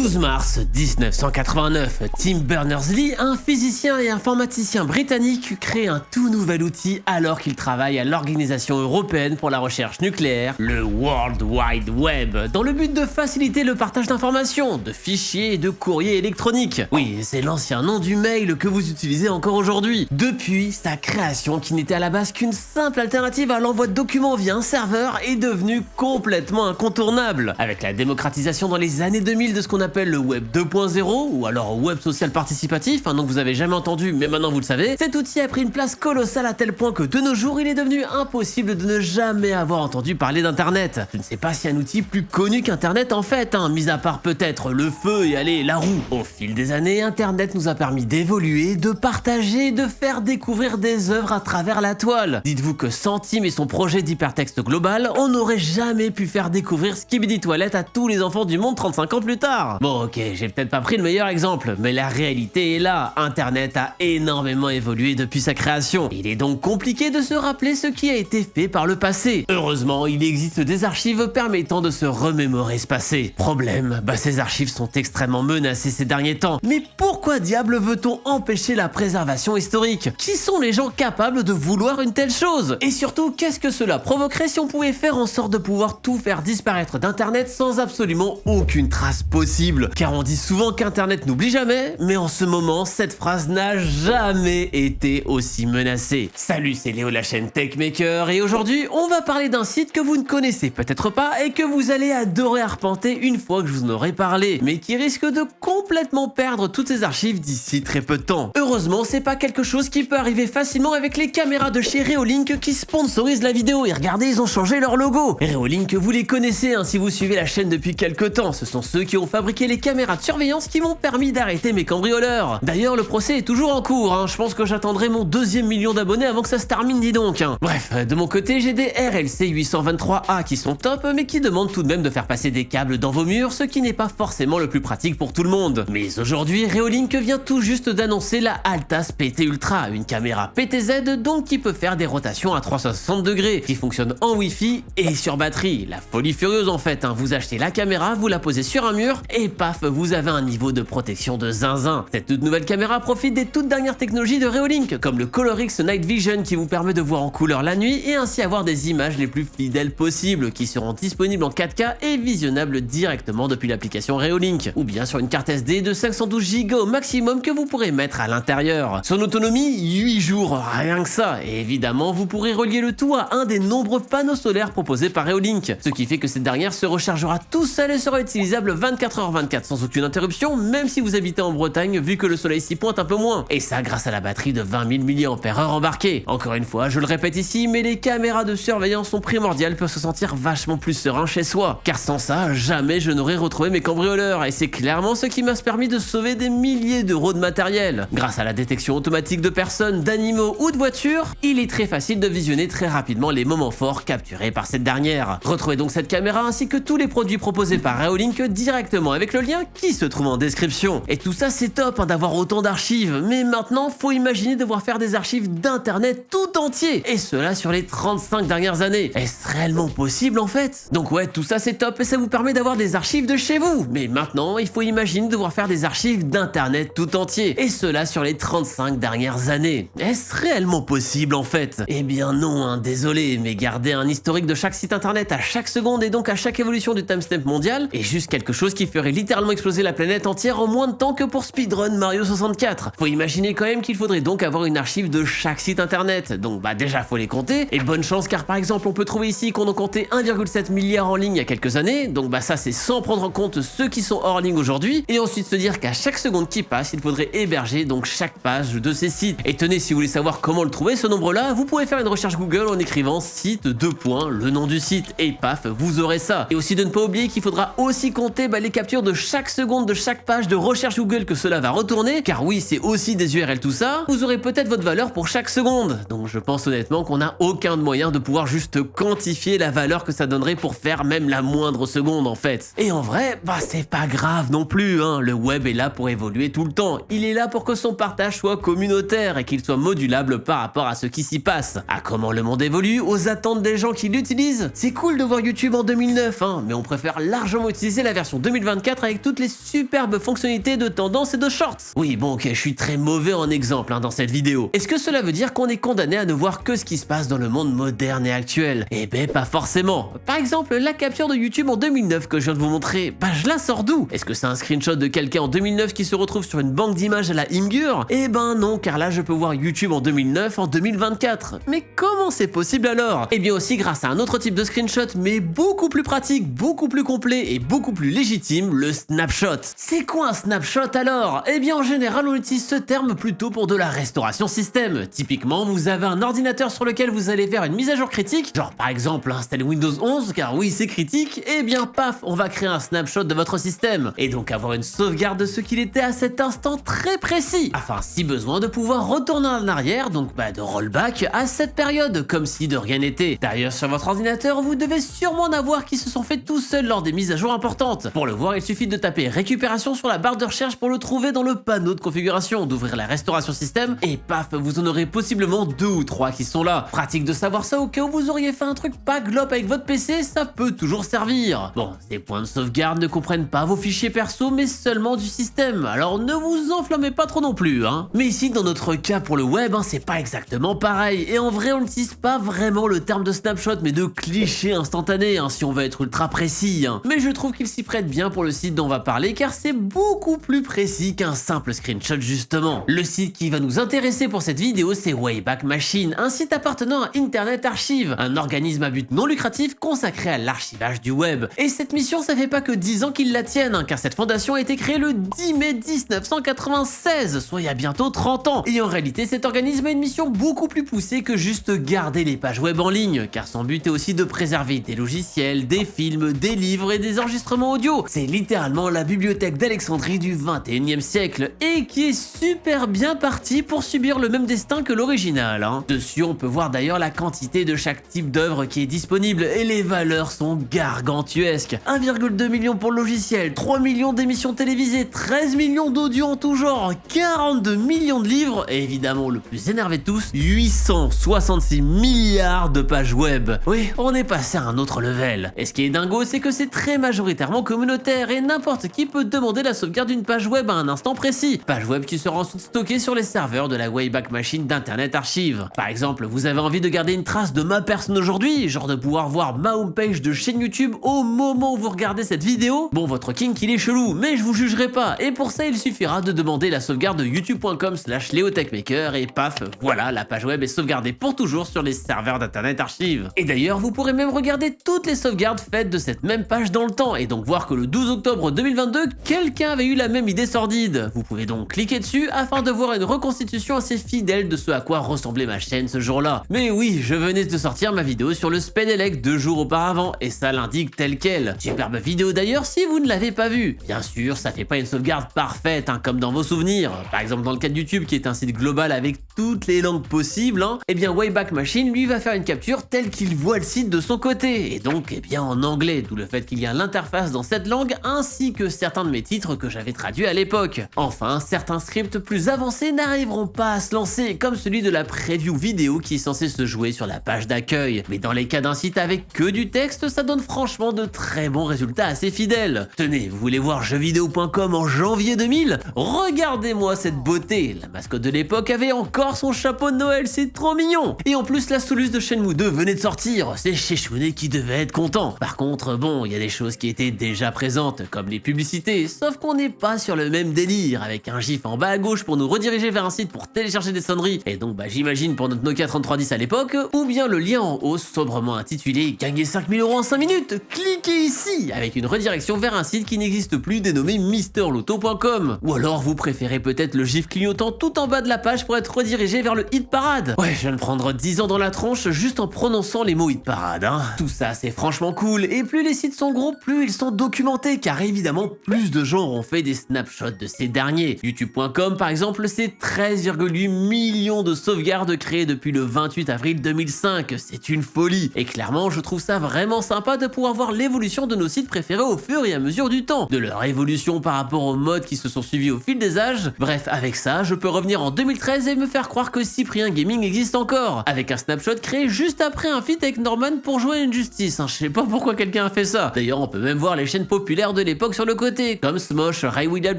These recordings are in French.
12 mars 1989, Tim Berners-Lee, un physicien et informaticien britannique, crée un tout nouvel outil alors qu'il travaille à l'Organisation européenne pour la recherche nucléaire, le World Wide Web, dans le but de faciliter le partage d'informations, de fichiers et de courriers électroniques. Oui, c'est l'ancien nom du mail que vous utilisez encore aujourd'hui. Depuis sa création, qui n'était à la base qu'une simple alternative à l'envoi de documents via un serveur, est devenue complètement incontournable. Avec la démocratisation dans les années 2000 de ce qu'on appelle le Web 2.0, ou alors Web social participatif, un nom que vous avez jamais entendu mais maintenant vous le savez, cet outil a pris une place colossale à tel point que de nos jours il est devenu impossible de ne jamais avoir entendu parler d'internet. Je ne sais pas si un outil plus connu qu'internet en fait, mis à part peut-être le feu et allez, la roue. Au fil des années, internet nous a permis d'évoluer, de partager, de faire découvrir des œuvres à travers la toile. Dites-vous que sans Tim et son projet d'hypertexte global, on n'aurait jamais pu faire découvrir Skibidi Toilette à tous les enfants du monde 35 ans plus tard. Bon ok, j'ai peut-être pas pris le meilleur exemple, mais la réalité est là, internet a énormément évolué depuis sa création. Il est donc compliqué de se rappeler ce qui a été fait par le passé. Heureusement, il existe des archives permettant de se remémorer ce passé. Problème, ces archives sont extrêmement menacées ces derniers temps. Mais pourquoi diable veut-on empêcher la préservation historique? Qui sont les gens capables de vouloir une telle chose? Et surtout, qu'est-ce que cela provoquerait si on pouvait faire en sorte de pouvoir tout faire disparaître d'internet sans absolument aucune trace possible? Car on dit souvent qu'internet n'oublie jamais, mais en ce moment, cette phrase n'a jamais été aussi menacée. Salut, c'est Léo de la chaîne Techmaker et aujourd'hui, on va parler d'un site que vous ne connaissez peut-être pas et que vous allez adorer arpenter une fois que je vous en aurai parlé, mais qui risque de complètement perdre toutes ses archives d'ici très peu de temps. Heureusement, c'est pas quelque chose qui peut arriver facilement avec les caméras de chez Reolink qui sponsorisent la vidéo. Et regardez, ils ont changé leur logo. Reolink, vous les connaissez si vous suivez la chaîne depuis quelques temps. Ce sont ceux qui ont fabriqué les caméras de surveillance qui m'ont permis d'arrêter mes cambrioleurs. D'ailleurs, le procès est toujours en cours. Je pense que j'attendrai mon 2e million d'abonnés avant que ça se termine, dis donc. Bref, de mon côté, j'ai des RLC 823A qui sont top, mais qui demandent tout de même de faire passer des câbles dans vos murs, ce qui n'est pas forcément le plus pratique pour tout le monde. Mais aujourd'hui, Reolink vient tout juste d'annoncer la Altas PT Ultra, une caméra PTZ donc qui peut faire des rotations à 360 degrés, qui fonctionne en Wi-Fi et sur batterie. La folie furieuse en fait, vous achetez la caméra, vous la posez sur un mur et paf, vous avez un niveau de protection de zinzin. Cette toute nouvelle caméra profite des toutes dernières technologies de Reolink, comme le ColorX Night Vision qui vous permet de voir en couleur la nuit et ainsi avoir des images les plus fidèles possibles, qui seront disponibles en 4K et visionnables directement depuis l'application Reolink, ou bien sur une carte SD de 512 Go au maximum que vous pourrez mettre à l'intérieur. Son autonomie, 8 jours, rien que ça, et évidemment vous pourrez relier le tout à un des nombreux panneaux solaires proposés par Reolink, ce qui fait que cette dernière se rechargera tout seul et sera utilisable 24h24 sans aucune interruption, même si vous habitez en Bretagne vu que le soleil s'y pointe un peu moins. Et ça grâce à la batterie de 20 000 mAh embarquée. Encore une fois, je le répète ici, mais les caméras de surveillance sont primordiales pour se sentir vachement plus serein chez soi. Car sans ça, jamais je n'aurais retrouvé mes cambrioleurs, et c'est clairement ce qui m'a permis de sauver des milliers d'euros de matériel. Grâce à la détection automatique de personnes, d'animaux ou de voitures, il est très facile de visionner très rapidement les moments forts capturés par cette dernière. Retrouvez donc cette caméra ainsi que tous les produits proposés par Reolink directement avec le lien qui se trouve en description. Et tout ça c'est top d'avoir autant d'archives, mais maintenant faut imaginer devoir faire des archives d'internet tout entier, et cela sur les 35 dernières années. Est-ce réellement possible en fait? Donc ouais, tout ça c'est top et ça vous permet d'avoir des archives de chez vous, mais maintenant il faut imaginer devoir faire des archives d'internet tout entier, et cela sur les 35 dernières années. Est-ce réellement possible en fait? Eh bien non, désolé, mais garder un historique de chaque site internet à chaque seconde et donc à chaque évolution du timestamp mondial est juste quelque chose qui ferait littéralement exploser la planète entière en moins de temps que pour speedrun Mario 64. Faut imaginer quand même qu'il faudrait donc avoir une archive de chaque site internet, donc déjà faut les compter, et bonne chance car par exemple on peut trouver ici qu'on en comptait 1,7 milliard en ligne il y a quelques années, donc ça c'est sans prendre en compte ceux qui sont hors ligne aujourd'hui, et ensuite se dire qu'à chaque seconde qui passe il faudrait héberger donc chaque page de ces sites. Et tenez, si vous voulez savoir comment le trouver ce nombre là, vous pouvez faire une recherche Google en écrivant site le nom du site, et paf, vous aurez ça. Et aussi de ne pas oublier qu'il faudra aussi compter les captures de chaque seconde de chaque page de recherche Google que cela va retourner, car oui c'est aussi des URL tout ça, vous aurez peut-être votre valeur pour chaque seconde. Donc je pense honnêtement qu'on n'a aucun moyen de pouvoir juste quantifier la valeur que ça donnerait pour faire même la moindre seconde en fait. Et en vrai, c'est pas grave non plus, le web est là pour évoluer tout le temps, il est là pour que son partage soit communautaire et qu'il soit modulable par rapport à ce qui s'y passe, à comment le monde évolue, aux attentes des gens qui l'utilisent. C'est cool de voir YouTube en 2009, mais on préfère largement utiliser la version 2024 2024 avec toutes les superbes fonctionnalités de tendance et de shorts. Oui, bon, ok, je suis très mauvais en exemple dans cette vidéo. Est-ce que cela veut dire qu'on est condamné à ne voir que ce qui se passe dans le monde moderne et actuel? Eh ben, pas forcément. Par exemple, la capture de YouTube en 2009 que je viens de vous montrer, bah je la sors d'où? Est-ce que c'est un screenshot de quelqu'un en 2009 qui se retrouve sur une banque d'images à la Imgur? Eh ben non, car là je peux voir YouTube en 2009 en 2024. Mais comment c'est possible alors? Eh bien aussi grâce à un autre type de screenshot, mais beaucoup plus pratique, beaucoup plus complet et beaucoup plus légitime, le snapshot. C'est quoi un snapshot alors? Eh bien en général on utilise ce terme plutôt pour de la restauration système. Typiquement, vous avez un ordinateur sur lequel vous allez faire une mise à jour critique, genre par exemple installer Windows 11, car oui c'est critique, et bien paf, on va créer un snapshot de votre système, et donc avoir une sauvegarde de ce qu'il était à cet instant très précis, afin si besoin de pouvoir retourner en arrière, donc de rollback à cette période, comme si de rien n'était. D'ailleurs sur votre ordinateur, vous devez sûrement en avoir qui se sont fait tout seuls lors des mises à jour importantes. Pour le voir, il suffit de taper récupération sur la barre de recherche pour le trouver dans le panneau de configuration, d'ouvrir la restauration système, et paf, vous en aurez possiblement 2 ou 3 qui sont là. Pratique de savoir ça au cas où vous auriez fait un truc pas glop avec votre PC, ça peut toujours servir. Bon, ces points de sauvegarde ne comprennent pas vos fichiers perso, mais seulement du système, alors ne vous enflammez pas trop non plus, hein. Mais ici, dans notre cas pour le web, c'est pas exactement pareil, et en vrai on n'utilise pas vraiment le terme de snapshot, mais de cliché instantané, si on veut être ultra précis. Mais je trouve qu'il s'y prête bien pour le site dont on va parler, car c'est beaucoup plus précis qu'un simple screenshot justement. Le site qui va nous intéresser pour cette vidéo, c'est Wayback Machine, un site appartenant à Internet Archive, un organisme à but non lucratif consacré à l'archivage du web. Et cette mission, ça fait pas que 10 ans qu'ils la tiennent, car cette fondation a été créée le 10 mai 1996, soit il y a bientôt 30 ans. Et en réalité, cet organisme a une mission beaucoup plus poussée que juste garder les pages web en ligne, car son but est aussi de préserver des logiciels, des films, des livres et des enregistrements audio. C'est littéralement la bibliothèque d'Alexandrie du 21e siècle, et qui est super bien partie pour subir le même destin que l'original. Dessus, on peut voir d'ailleurs la quantité de chaque type d'œuvre qui est disponible, et les valeurs sont gargantuesques. 1,2 million pour le logiciel, 3 millions d'émissions télévisées, 13 millions d'audio en tout genre, 42 millions de livres, et évidemment le plus énervé de tous, 866 milliards de pages web. Oui, on est passé à un autre level. Et ce qui est dingo, c'est que c'est très majoritairement communautaire, et n'importe qui peut demander la sauvegarde d'une page web à un instant précis. Page web qui sera ensuite stockée sur les serveurs de la Wayback Machine d'Internet Archive. Par exemple, vous avez envie de garder une trace de ma personne aujourd'hui, genre de pouvoir voir ma homepage de chaîne YouTube au moment où vous regardez cette vidéo. Bon, votre kink il est chelou, mais je vous jugerai pas, et pour ça il suffira de demander la sauvegarde de youtube.com/leotechmaker, et paf, voilà, la page web est sauvegardée pour toujours sur les serveurs d'Internet Archive. Et d'ailleurs, vous pourrez même regarder toutes les sauvegardes faites de cette même page dans le temps, et donc voir que le 12 octobre 2022, quelqu'un avait eu la même idée sordide. Vous pouvez donc cliquer dessus afin de voir une reconstitution assez fidèle de ce à quoi ressemblait ma chaîne ce jour-là. Mais oui, je venais de sortir ma vidéo sur le Spedelec 2 jours auparavant, et ça l'indique tel quel. Superbe vidéo d'ailleurs si vous ne l'avez pas vue. Bien sûr, ça fait pas une sauvegarde parfaite, comme dans vos souvenirs. Par exemple dans le cas de YouTube qui est un site global avec toutes les langues possibles, eh bien Wayback Machine lui va faire une capture telle qu'il voit le site de son côté, et donc en anglais, d'où le fait qu'il y a l'interface dans cette langue, ainsi que certains de mes titres que j'avais traduits à l'époque. Enfin, certains scripts plus avancés n'arriveront pas à se lancer, comme celui de la preview vidéo qui est censé se jouer sur la page d'accueil. Mais dans les cas d'un site avec que du texte, ça donne franchement de très bons résultats assez fidèles. Tenez, vous voulez voir jeuxvideo.com en janvier 2000? Regardez-moi cette beauté. La mascotte de l'époque avait encore son chapeau de Noël, c'est trop mignon. Et en plus, la Solus de Shenmue 2 venait de sortir, c'est Sheshune qui devait être content. Par contre, bon, il y a des choses qui étaient déjà présentes, comme les publicités, sauf qu'on n'est pas sur le même délire, avec un gif en bas à gauche pour nous rediriger vers un site pour télécharger des sonneries, et donc j'imagine pour notre Nokia 3310 à l'époque, ou bien le lien en haut sobrement intitulé « Gagnez 5000 € en 5 minutes, cliquez ici » avec une redirection vers un site qui n'existe plus dénommé MrLotto.com. Ou alors vous préférez peut-être le gif clignotant tout en bas de la page pour être redirigé vers le hit parade. Ouais, je viens de prendre 10 ans dans la tronche juste en prononçant les mots hit parade. Tout ça c'est franchement cool, et plus les sites sont gros, plus ils sont documentés, car évidemment plus de gens ont fait des snapshots de ces derniers. YouTube.com par exemple, c'est 13,8 millions de sauvegardes créées depuis le 28 avril 2005, c'est une folie. Et clairement, je trouve ça vraiment sympa de pouvoir voir l'évolution de nos sites préférés au fur et à mesure du temps, de leur évolution par rapport aux modes qui se sont suivis au fil des âges. Bref, avec ça, je peux revenir en 2013 et me faire faire croire que Cyprien Gaming existe encore, avec un snapshot créé juste après un feat avec Norman pour jouer à Injustice. Je sais pas pourquoi quelqu'un a fait ça. D'ailleurs, on peut même voir les chaînes populaires de l'époque sur le côté, comme Smosh, Ray William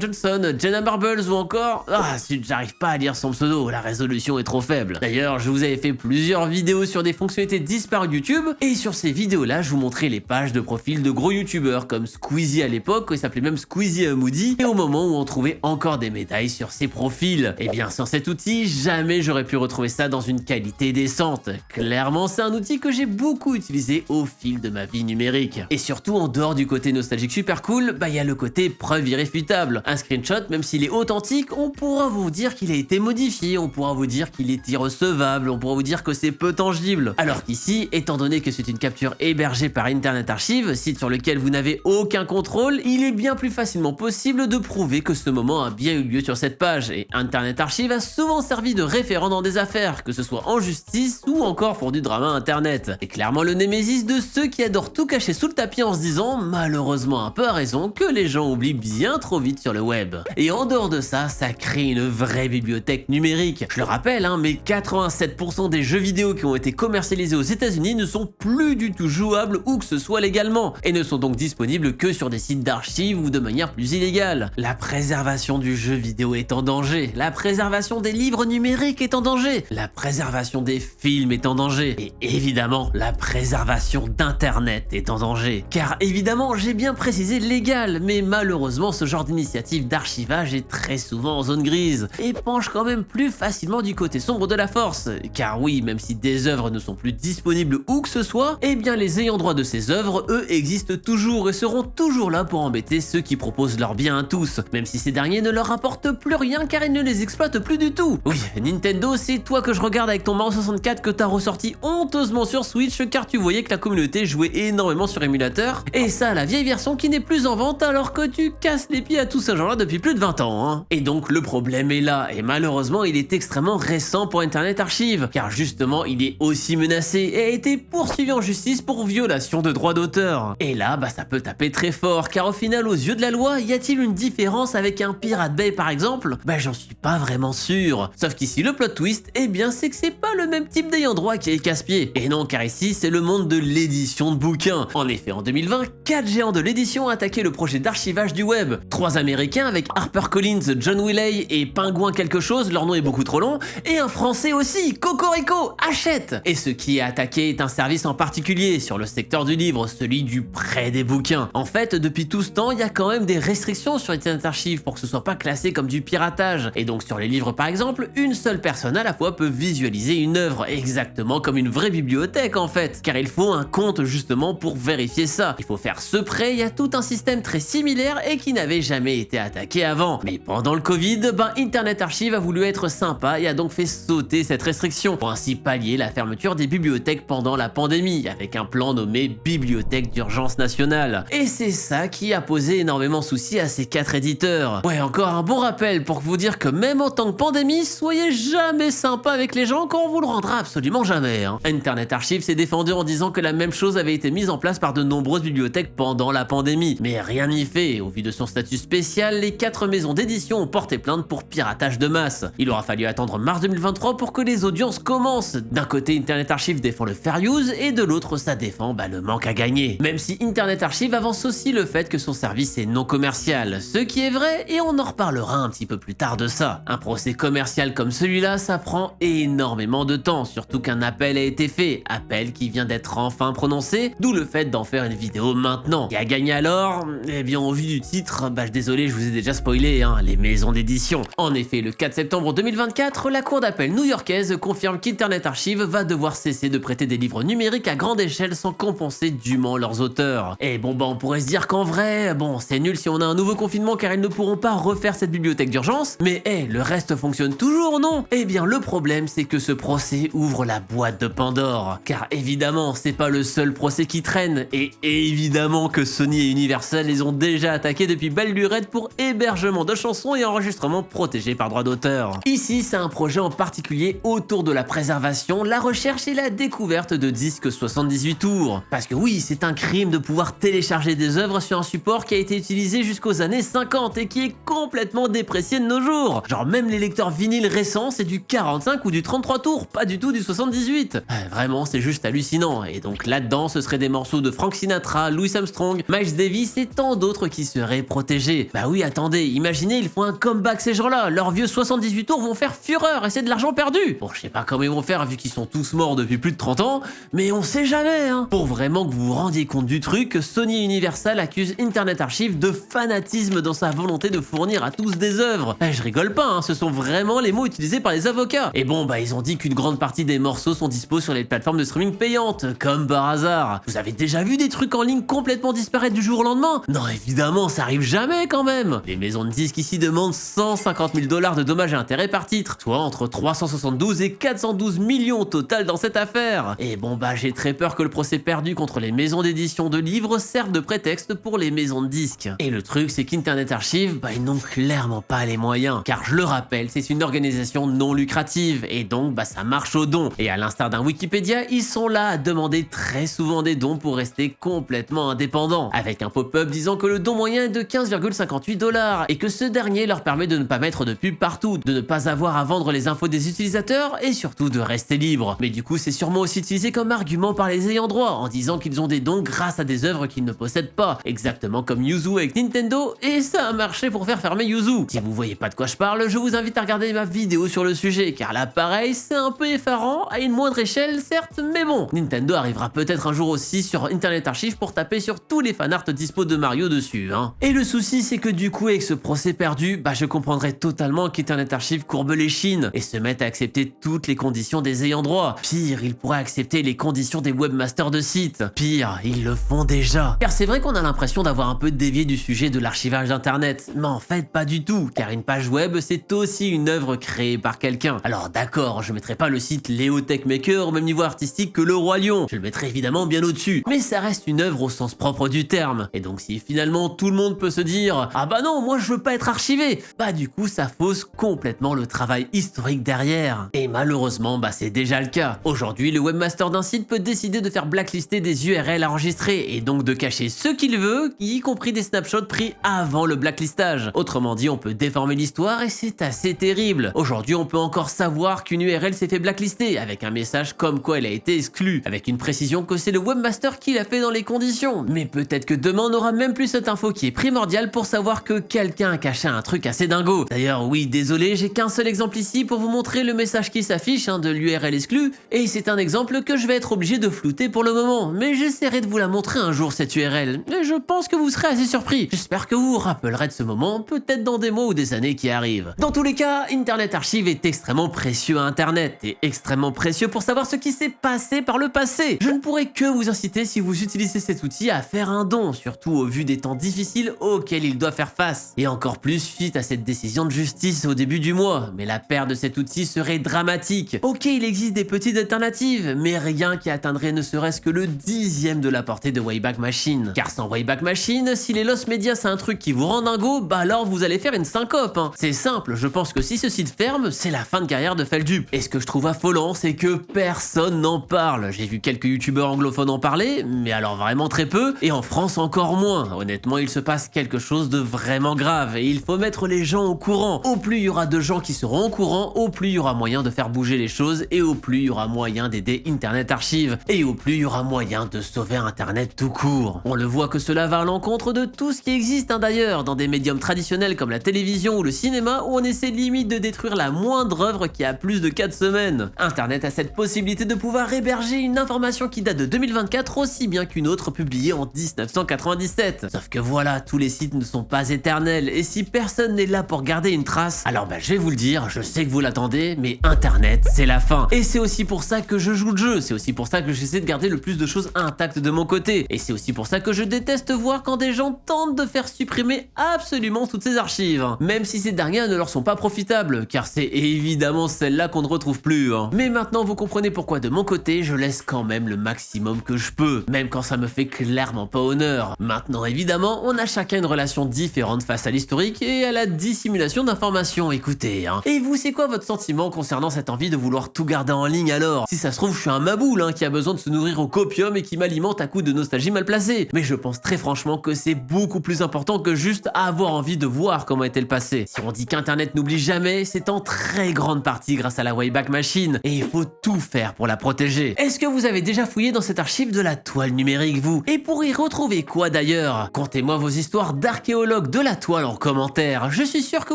Johnson, Jenna Marbles ou encore... Ah, zut, j'arrive pas à lire son pseudo, la résolution est trop faible. D'ailleurs, je vous avais fait plusieurs vidéos sur des fonctionnalités disparues de YouTube, et sur ces vidéos-là, je vous montrais les pages de profil de gros youtubeurs, comme Squeezie à l'époque, il s'appelait même Squeezie Moody, et au moment où on trouvait encore des médailles sur ses profils. Et bien, sans cet outil, jamais j'aurais pu retrouver ça dans une qualité décente. Clairement, c'est un outil que j'ai beaucoup utilisé au fil de ma vie numérique. Et surtout, en dehors du côté nostalgique super cool, il y a le côté preuve irréfutable. Un screenshot, même s'il est authentique, on pourra vous dire qu'il a été modifié, on pourra vous dire qu'il est irrecevable, on pourra vous dire que c'est peu tangible. Alors qu'ici, étant donné que c'est une capture hébergée par Internet Archive, site sur lequel vous n'avez aucun contrôle, il est bien plus facilement possible de prouver que ce moment a bien eu lieu sur cette page. Et Internet Archive a souvent servi de référent dans des affaires, que ce soit en justice ou encore pour du drama internet. Et clairement le némésis de ceux qui adorent tout cacher sous le tapis en se disant, malheureusement un peu à raison, que les gens oublient bien trop vite sur le web. Et en dehors de ça, ça crée une vraie bibliothèque numérique. Je le rappelle, mais 87% des jeux vidéo qui ont été commercialisés aux États-Unis ne sont plus du tout jouables où que ce soit légalement, et ne sont donc disponibles que sur des sites d'archives ou de manière plus illégale. La préservation du jeu vidéo est en danger, la préservation des livres numériques est en danger, la préservation des films est en danger, et évidemment, la préservation d'Internet est en danger. Car évidemment, j'ai bien précisé légal, mais malheureusement, ce genre d'initiative d'archivage est très souvent en zone grise, et penche quand même plus facilement du côté sombre de la force. Car oui, même si des œuvres ne sont plus disponibles où que ce soit, eh bien les ayants droit de ces œuvres, eux, existent toujours et seront toujours là pour embêter ceux qui proposent leur bien à tous, même si ces derniers ne leur rapportent plus rien car ils ne les exploitent plus du tout. Oui, Nintendo, c'est toi que je regarde avec ton Mario 64 que t'as ressorti honteusement sur Switch car tu voyais que la communauté jouait énormément sur émulateur, et ça, la vieille version qui n'est plus en vente alors que tu casses les pieds à tout ce genre-là depuis plus de 20 ans. Et donc le problème est là, et malheureusement il est extrêmement récent pour Internet Archive, car justement il est aussi menacé et a été poursuivi en justice pour violation de droits d'auteur. Et là, ça peut taper très fort, car au final, aux yeux de la loi, y a-t-il une différence avec un Pirate Bay par exemple? J'en suis pas vraiment sûr. Sauf qu'ici, le plot twist, c'est que c'est pas le même type d'ayant droit qui est casse-pied. Et non, car ici, c'est le monde de l'édition de bouquins. En effet, en 2020, 4 géants de l'édition ont attaqué le projet d'archivage du web. 3 américains avec HarperCollins, John Wiley et Pingouin quelque chose, leur nom est beaucoup trop long, et un français aussi, Cocorico, Hachette. Et ce qui est attaqué est un service en particulier sur le secteur du livre, celui du prêt des bouquins. En fait, depuis tout ce temps, il y a quand même des restrictions sur Internet Archive pour que ce soit pas classé comme du piratage. Et donc sur les livres par exemple, une seule personne à la fois peut visualiser une œuvre, exactement comme une vraie bibliothèque en fait, car il faut un compte justement pour vérifier ça. Il faut faire ce prêt, il y a tout un système très similaire et qui n'avait jamais été attaqué avant. Mais pendant le Covid, Internet Archive a voulu être sympa et a donc fait sauter cette restriction pour ainsi pallier la fermeture des bibliothèques pendant la pandémie, avec un plan nommé Bibliothèque d'urgence nationale. Et c'est ça qui a posé énormément de soucis à ces 4 éditeurs. Ouais, encore un bon rappel pour vous dire que même en temps de pandémie, soyez jamais sympa avec les gens quand on vous le rendra absolument jamais. Internet Archive s'est défendu en disant que la même chose avait été mise en place par de nombreuses bibliothèques pendant la pandémie. Mais rien n'y fait, au vu de son statut spécial, les 4 maisons d'édition ont porté plainte pour piratage de masse. Il aura fallu attendre mars 2023 pour que les audiences commencent. D'un côté, Internet Archive défend le fair use et de l'autre, ça défend le manque à gagner. Même si Internet Archive avance aussi le fait que son service est non commercial, ce qui est vrai et on en reparlera un petit peu plus tard de ça. Un procès commercial comme celui-là, ça prend énormément de temps, surtout qu'un appel a été fait, appel qui vient d'être enfin prononcé, d'où le fait d'en faire une vidéo maintenant. Qui a gagné alors? Eh bien au vu du titre, désolé, je vous ai déjà spoilé, les maisons d'édition. En effet, le 4 septembre 2024, la cour d'appel new-yorkaise confirme qu'Internet Archive va devoir cesser de prêter des livres numériques à grande échelle sans compenser dûment leurs auteurs. Et on pourrait se dire qu'en vrai, c'est nul si on a un nouveau confinement car ils ne pourront pas refaire cette bibliothèque d'urgence, mais le reste fonctionne toujours, non? Eh bien le problème c'est que ce procès ouvre la boîte de Pandore, car évidemment c'est pas le seul procès qui traîne, et évidemment que Sony et Universal les ont déjà attaqués depuis belle lurette pour hébergement de chansons et enregistrements protégés par droit d'auteur. Ici c'est un projet en particulier autour de la préservation, la recherche et la découverte de disques 78 tours. Parce que oui, c'est un crime de pouvoir télécharger des œuvres sur un support qui a été utilisé jusqu'aux années 50 et qui est complètement déprécié de nos jours. Genre même les lecteurs vinyles récents récent, c'est du 45 ou du 33 tours, pas du tout du 78. Vraiment, c'est juste hallucinant. Et donc là-dedans, ce seraient des morceaux de Frank Sinatra, Louis Armstrong, Miles Davis et tant d'autres qui seraient protégés. Bah oui, attendez, imaginez, ils font un comeback ces gens-là. Leurs vieux 78 tours vont faire fureur et c'est de l'argent perdu. Bon, je sais pas comment ils vont faire vu qu'ils sont tous morts depuis plus de 30 ans, mais on sait jamais, hein. Pour vraiment que vous vous rendiez compte du truc, Sony Universal accuse Internet Archive de fanatisme dans sa volonté de fournir à tous des œuvres. Je rigole pas, hein, ce sont vraiment les mots utilisés par les avocats. Et bon, bah ils ont dit qu'une grande partie des morceaux sont dispo sur les plateformes de streaming payantes, comme par hasard. Vous avez déjà vu des trucs en ligne complètement disparaître du jour au lendemain? Non, évidemment, ça arrive jamais quand même. Les maisons de disques ici demandent 150 000 $ de dommages et intérêts par titre, soit entre 372 et 412 millions au total dans cette affaire. Et bon bah j'ai très peur que le procès perdu contre les maisons d'édition de livres serve de prétexte pour les maisons de disques. Et le truc c'est qu'Internet Archive, bah ils n'ont clairement pas les moyens, car je le rappelle, c'est une organisation non lucrative, et donc bah ça marche au don. Et à l'instar d'un Wikipédia, ils sont là à demander très souvent des dons pour rester complètement indépendants, avec un pop-up disant que le don moyen est de 15,58 $, et que ce dernier leur permet de ne pas mettre de pub partout, de ne pas avoir à vendre les infos des utilisateurs, et surtout de rester libre. Mais du coup c'est sûrement aussi utilisé comme argument par les ayants droit, en disant qu'ils ont des dons grâce à des œuvres qu'ils ne possèdent pas, exactement comme Yuzu avec Nintendo, et ça a marché pour faire fermer Yuzu. Si vous voyez pas de quoi je parle, je vous invite à regarder ma vidéo sur le sujet, car là pareil, c'est un peu effarant, à une moindre échelle certes, mais bon. Nintendo arrivera peut-être un jour aussi sur Internet Archive pour taper sur tous les fanarts dispo de Mario dessus, hein. Et le souci c'est que du coup avec ce procès perdu, bah je comprendrais totalement qu'Internet Archive courbe les chines et se mette à accepter toutes les conditions des ayants droit. Pire, ils pourraient accepter les conditions des webmasters de sites. Pire, ils le font déjà. Car c'est vrai qu'on a l'impression d'avoir un peu dévié du sujet de l'archivage d'internet, mais en fait pas du tout, car une page web c'est aussi une œuvre créée par quelqu'un. Alors d'accord, je mettrai pas le site Léo Techmaker au même niveau artistique que le Roi Lion, je le mettrai évidemment bien au-dessus, mais ça reste une œuvre au sens propre du terme. Et donc si finalement tout le monde peut se dire « Ah bah non, moi je veux pas être archivé », bah du coup ça fausse complètement le travail historique derrière. Et malheureusement, bah c'est déjà le cas. Aujourd'hui, le webmaster d'un site peut décider de faire blacklister des URL enregistrées et donc de cacher ce qu'il veut, y compris des snapshots pris avant le blacklistage. Autrement dit, on peut déformer l'histoire et c'est assez terrible. Aujourd'hui, on peut encore savoir qu'une URL s'est fait blacklister avec un message comme quoi elle a été exclue, avec une précision que c'est le webmaster qui l'a fait dans les conditions. Mais peut-être que demain, on n'aura même plus cette info qui est primordiale pour savoir que quelqu'un a caché un truc assez dingo. D'ailleurs, oui, désolé, j'ai qu'un seul exemple ici pour vous montrer le message qui s'affiche de l'URL exclue, et c'est un exemple que je vais être obligé de flouter pour le moment, mais j'essaierai de vous la montrer un jour cette URL, et je pense que vous serez assez surpris. J'espère que vous vous rappellerez de ce moment, peut-être dans des mois ou des années qui arrivent. Dans tous les cas, Internet Archive est extrêmement précieux à Internet, et extrêmement précieux pour savoir ce qui s'est passé par le passé. Je ne pourrais que vous inciter, si vous utilisez cet outil, à faire un don, surtout au vu des temps difficiles auxquels il doit faire face, et encore plus suite à cette décision de justice au début du mois, mais la perte de cet outil serait dramatique. Ok, il existe des petites alternatives, mais rien qui atteindrait ne serait-ce que le 10e de la portée de Wayback Machine. Car sans Wayback Machine, si les Lost Media c'est un truc qui vous rend dingo, bah alors vous allez faire une syncope, hein. C'est simple, je pense que si ce site ferme, c'est la fin de carrière de Feldup. Et ce que je trouve affolant, c'est que personne n'en parle. J'ai vu quelques youtubeurs anglophones en parler, mais alors vraiment très peu, et en France encore moins. Honnêtement, il se passe quelque chose de vraiment grave, et il faut mettre les gens au courant. Au plus il y aura de gens qui seront au courant, au plus il y aura moyen de faire bouger les choses, et au plus il y aura moyen d'aider Internet Archive, et au plus il y aura moyen de sauver Internet tout court. On le voit que cela va à l'encontre de tout ce qui existe d'ailleurs, dans des médiums traditionnels comme la télévision ou le cinéma, où on essaie limite de détruire la moindre œuvre qui a plus de 4 semaines. Internet a cette possibilité de pouvoir héberger une information qui date de 2024 aussi bien qu'une autre publiée en 1997. Sauf que voilà, tous les sites ne sont pas éternels, et si personne n'est là pour garder une trace, alors bah je vais vous le dire, je sais que vous l'attendez, mais Internet c'est la fin. Et c'est aussi pour ça que je joue le jeu, c'est aussi pour ça que j'essaie de garder le plus de choses intactes de mon côté, et c'est aussi pour ça que je déteste voir quand des gens tentent de faire supprimer absolument toutes ces archives, même si ces dernières ne leur sont pas profitables, car c'est évidemment celles-là qu'on ne retrouve plus. Mais maintenant vous comprenez pourquoi de mon côté je laisse quand même le maximum que je peux, même quand ça me fait clairement pas honneur. Maintenant évidemment on a chacun une relation différente face à l'historique et à la dissimulation d'informations, écoutez Et vous c'est quoi votre sentiment concernant cette envie de vouloir tout garder en ligne alors? Si ça se trouve je suis un maboule qui a besoin de se nourrir au copium et qui m'alimente à coups de nostalgie mal placée, mais je pense très franchement que c'est beaucoup plus important que juste avoir envie de voir comment était le passé. Si on dit qu'Internet n'oublie jamais, c'est en très grande partie grâce à la Wayback Machine, et il faut tout faire pour la protéger. Est-ce que vous avez déjà fouillé dans cette archive de la toile numérique, vous? Et pour y retrouver quoi d'ailleurs? Contez-moi vos histoires d'archéologues de la toile en commentaire, je suis sûr que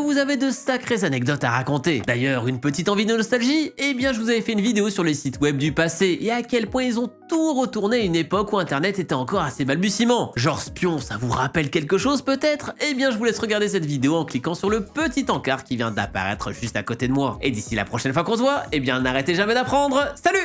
vous avez de sacrées anecdotes à raconter. D'ailleurs, une petite envie de nostalgie? Eh bien, je vous avais fait une vidéo sur les sites web du passé, et à quel point ils ont tout retourné à une époque où internet était encore assez balbutiement. Genre Spion, ça vous rappelle quelque chose peut-être? Eh bien, je vous laisse regarder cette vidéo en cliquant sur le petit encart qui vient d'apparaître juste à côté de moi. Et d'ici la prochaine fois qu'on se voit, eh bien, n'arrêtez jamais d'apprendre. Salut!